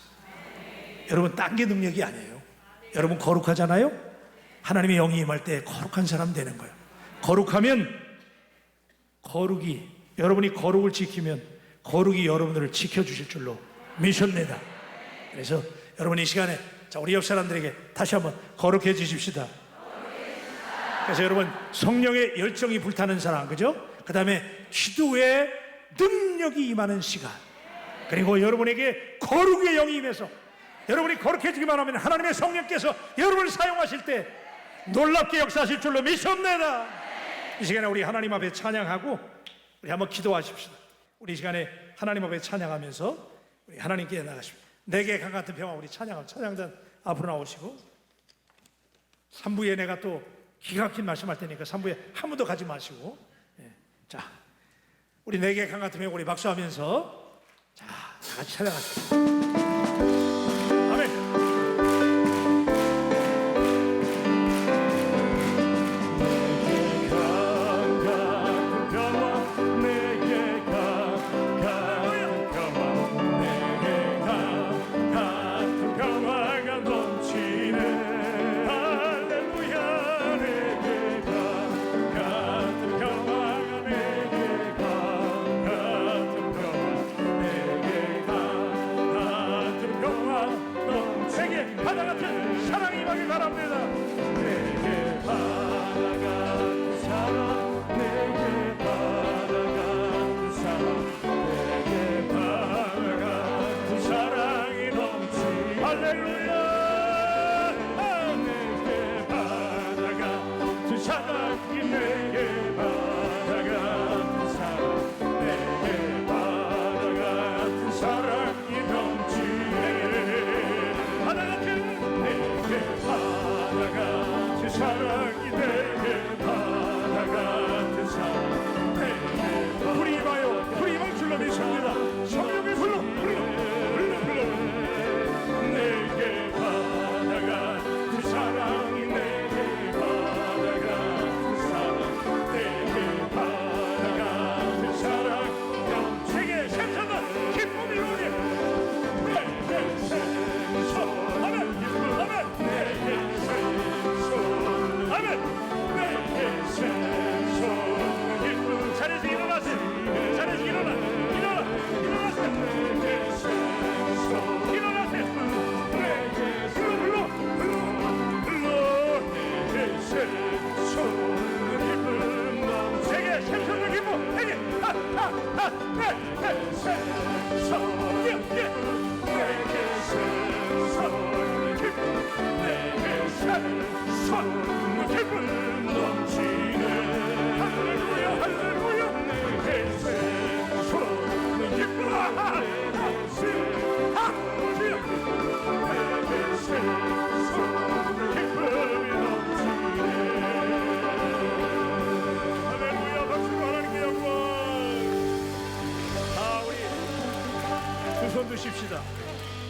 여러분 딴 게 능력이 아니에요. 여러분 거룩하잖아요. 하나님의 영이 임할 때 거룩한 사람 되는 거예요. 거룩하면 여러분이 거룩을 지키면 거룩이 여러분들을 지켜주실 줄로 믿습니다. 그래서 여러분 이 시간에 우리 옆 사람들에게 다시 한번 거룩해 주십시다. 그래서 여러분 성령의 열정이 불타는 사람, 그죠? 그 다음에 기도의 능력이 임하는 시간, 그리고 여러분에게 거룩의 영이 임해서 여러분이 거룩해지기만 하면 하나님의 성령께서 여러분을 사용하실 때 놀랍게 역사하실 줄로 믿습니다. 이 시간에 우리 하나님 앞에 찬양하고 우리 한번 기도하십시다. 우리 이 시간에 하나님 앞에 찬양하면서 우리 하나님께 나가십시다. 내게 강 같은 평화, 우리 찬양단 앞으로 나오시고, 3부에 내가 또 기가 막힌 말씀할 테니까 3부에 한 번 더 가지 마시고, 자, 우리 내게 강 같은 평화 우리 박수하면서 자, 다 같이 찬양하십시다. 아멘.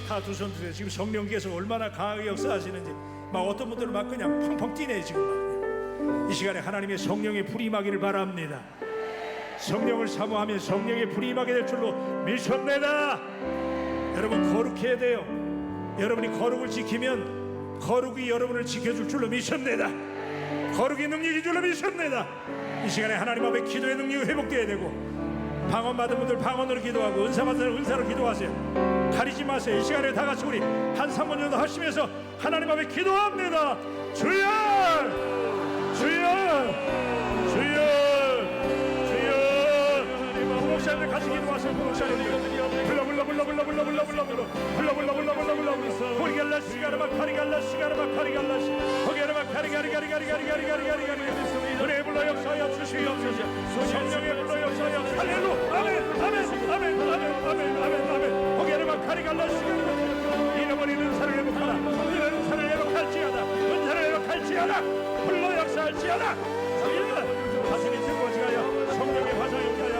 다 두 손 드세요. 지금 성령께서 얼마나 강하게 역사하시는지 막 어떤 분들은 막 그냥 펑펑 뛰네 지금 막. 이 시간에 하나님의 성령의 불이 임하기를 바랍니다. 성령을 사모하면 성령의 불이 임하게 될 줄로 믿습니다. 여러분 거룩해야 돼요. 여러분이 거룩을 지키면 거룩이 여러분을 지켜줄 줄로 믿습니다. 거룩의 능력이 줄로 믿습니다. 이 시간에 하나님 앞에 기도의 능력이 회복되어야 되고, 방언 받은 분들 방언으로 기도하고 은사 받은 분들 은사로 기도하세요. 가리지 마세요. 이 시간에 다 같이 우리 한 3번 정도 하시면서 하나님 앞에 기도합니다. 주여, 주여, 주여, 주여. 목사님들 같이 기도하세요. 목사님들 고리갈라 시가르마 카리갈라 시가르마 카리갈라 시 거기에르마 카리가리가리가리가리가리가리가리 은혜 불러 역사하여 주시옵소서. 성령의 불러 역사하여 할렐루 아멘 아멘 아멘 아멘 아멘 아멘 아멘 거기에르마 카리갈라 시가르마 잃어버린 은사를 회복하라. 은사를 회복할지어다. 은사를 회복할지어다. 불러 역사할지어다. 가슴이 뜨거워지하여 성령의 화상이 없다야.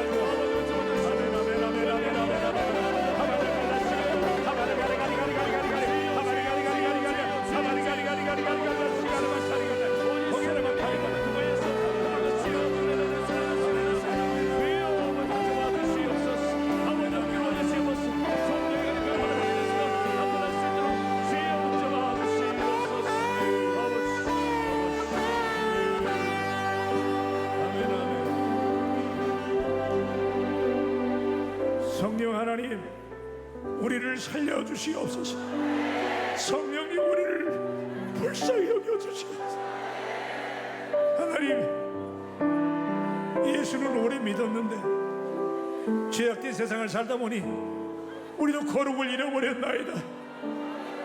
하나님, 우리를 살려주시옵소서. 성령님, 우리를 불쌍히 여겨주시옵소서. 하나님, 예수는 오래 믿었는데 죄악된 세상을 살다 보니 우리도 거룩을 잃어버렸나이다.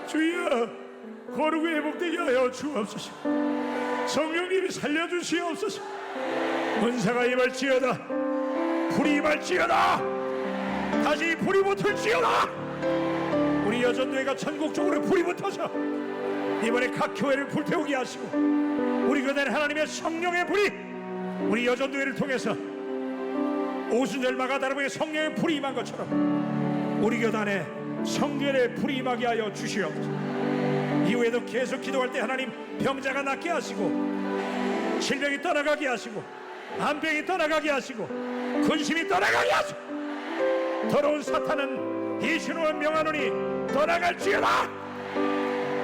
주여, 거룩이 회복되게 하여 주옵소서. 성령님이 살려주시옵소서. 은사가 임할지어다. 불이 임할지어다. 다시 불이 붙을지어다. 우리 여전도회가 전국적으로 불이 붙어서 이번에 각 교회를 불태우게 하시고, 우리 교단 하나님의 성령의 불이 우리 여전도회를 통해서 오순절 마가다락방에 성령의 불이 임한 것처럼 우리 교단에 성결의 불이 임하게 하여 주시옵소서. 이후에도 계속 기도할 때 하나님, 병자가 낫게 하시고, 질병이 떠나가게 하시고, 암병이 떠나가게 하시고, 근심이 떠나가게 하시고, 더러운 사탄은 예수님을 명하노니 떠나갈지어다.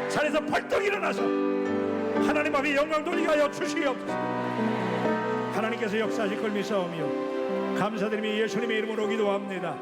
산에서 벌떡 일어나서 하나님 앞에 영광 돌리게 하여 주시옵소서. 하나님께서 역사하실 걸 믿사오며 감사드리며 예수님의 이름으로 기도합니다.